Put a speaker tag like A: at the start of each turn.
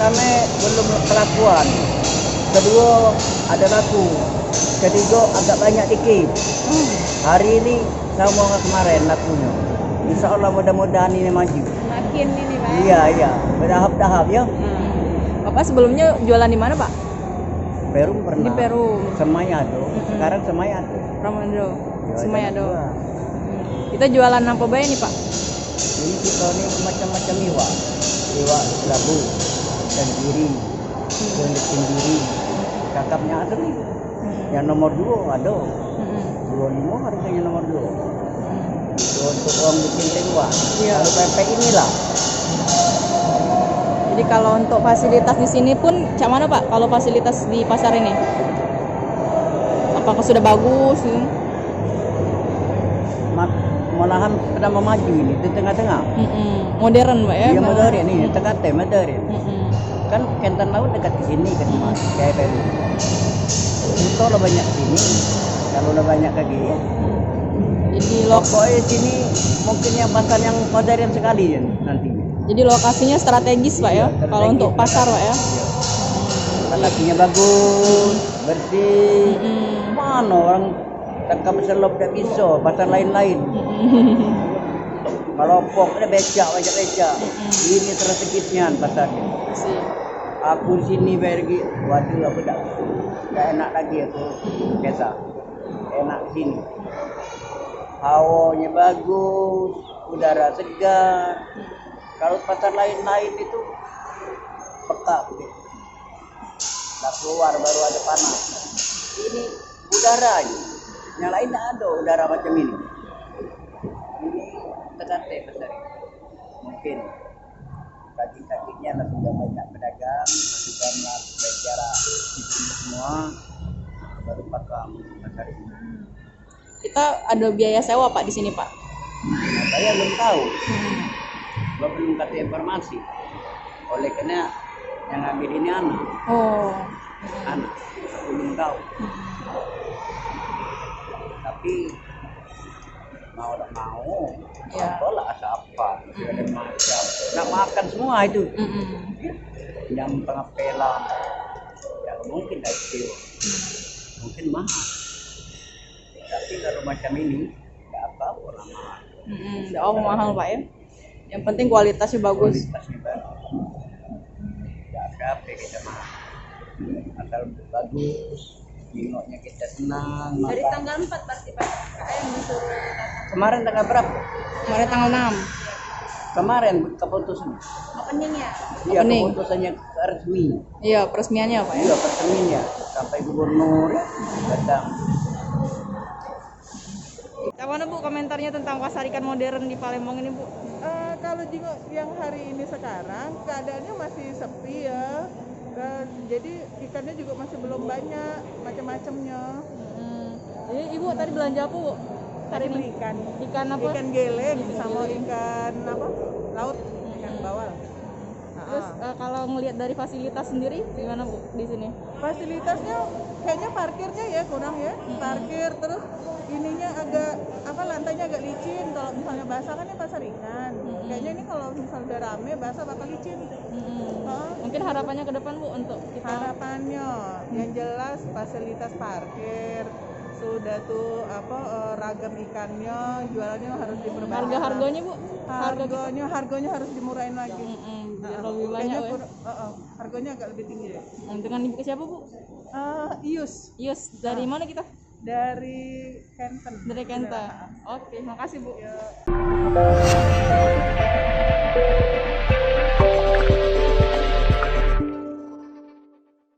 A: pertama belum kelakuan, kedua ada laku, ketiga agak banyak dikit. Hari ini sama kemarin lakunya. Insya Allah mudah-mudahan ini maju.
B: Makin ini Pak.
A: Iya, bertahap-tahap ya.
B: Bapak sebelumnya jualan di mana Pak?
A: Perum pernah.
B: Di Perum.
A: Semayado. Sekarang Semayado.
B: Ramando.
A: Jualan
B: Semayado.
A: dua.
B: Kita jualan apa bae nih Pak?
A: Ini kita ini macam-macam iwa labu, ikan diri, kulit sendiri, kakapnya ada nih. Yang nomor 2 ada, 25 harganya nomor 2. Itu untuk uang bikin tengwa.
B: Iya.
A: Lalu pempek inilah.
B: Jadi kalau untuk fasilitas di sini pun, cak mana Pak? Kalau fasilitas di pasar ini, apakah sudah bagus?
A: Malahan sudah maju ini di tengah-tengah.
B: Modern Pak ya?
A: Iya modern ini, tengah-tengah modern. Kan Kentan Laut dekat ke sini kan Mas, kayak tadi. Itu lo banyak sini, kalau lo banyak lagi ya.
B: Jadi
A: Pokoknya sini mungkin yang pasar yang modern sekali ya nantinya.
B: Jadi lokasinya strategis Pak ya?
A: Iya,
B: Kalau untuk pasar Pak ya?
A: Lokasinya bagus, bersih. Mana orang tangkap selop tak bisa, pasar lain-lain. Kalau pok ada becak, banyak becak. Ini strategisnya pasarnya. Aku sini pergi, waduh aku tak enak lagi aku kesa. Enak sini. Hawanya bagus, udara segar. Kalau pasar lain-lain itu pekak gitu. Nggak keluar baru ada panas. Ini udara aja. Yang lain tidak ada udara macam ini. Ini terdate pasar ini. Mungkin kaki-kakinya sudah banyak pedagang, bukanlah secara itu semua baru pakam pasar ini.
B: Kita ada biaya sewa Pak di sini Pak?
A: Nah, saya belum tahu. Belum kasih informasi. Oleh karena yang ambil ini anak. Anak. Aku belum tahu. Tapi mau tak mau, apalah siapa. Ada macam. Nak makan semua itu. Yang pengapelan. Ya mungkin tak itu. Mungkin mahal. Tapi kalau macam ini, tak apa-apa lah mahal.
B: Mahal Pak ya? Yang penting kualitasnya bagus.
A: Kualitasnya bagus. Ya apa kita mah asal bagus, nengoknya kita senang.
B: Dari tanggal 4 pasti Pak KM disuruh datang.
A: Kemarin tanggal berapa?
B: Kemarin tanggal 6.
A: Kemarin keputusan.
B: Openingnya?
A: Iya, keputusannya resmi.
B: Iya, peresmiannya Pak ya?
A: Iya, peresmiannya sampai gubernur datang.
B: Bagaimana Bu komentarnya tentang pasar ikan modern di Palembang ini Bu?
C: Kalau yang hari ini sekarang keadaannya masih sepi ya. Jadi ikannya juga masih belum banyak macam-macamnya.
B: Jadi Ibu tadi belanja apa Bu? Hari ini
C: Ikan
B: apa?
C: Ikan geleng sama ikan apa? Laut, ikan bawal.
B: Terus kalau ngelihat dari fasilitas sendiri gimana Bu di sini?
C: Fasilitasnya kayaknya parkirnya ya kurang ya. Parkir terus ininya agak lantainya agak licin. Kalau misalnya basah kan ini pasar ikan. Kayaknya ini kalau misalnya udah rame basah bakal licin.
B: Mungkin harapannya ke depan Bu untuk kita?
C: Harapannya yang jelas fasilitas parkir sudah tuh ragam ikannya, jualannya harus diperbanyak.
B: Harganya Bu?
C: Harganya harus dimurahin lagi.
B: Biar lebih banyak ya.
C: Harganya agak lebih tinggi ya.
B: Dengan Ibu siapa Bu?
C: Ius
B: Dari mana kita?
C: dari Kenten.
B: Dari Kenta. Oke, makasih Bu.
C: Ya.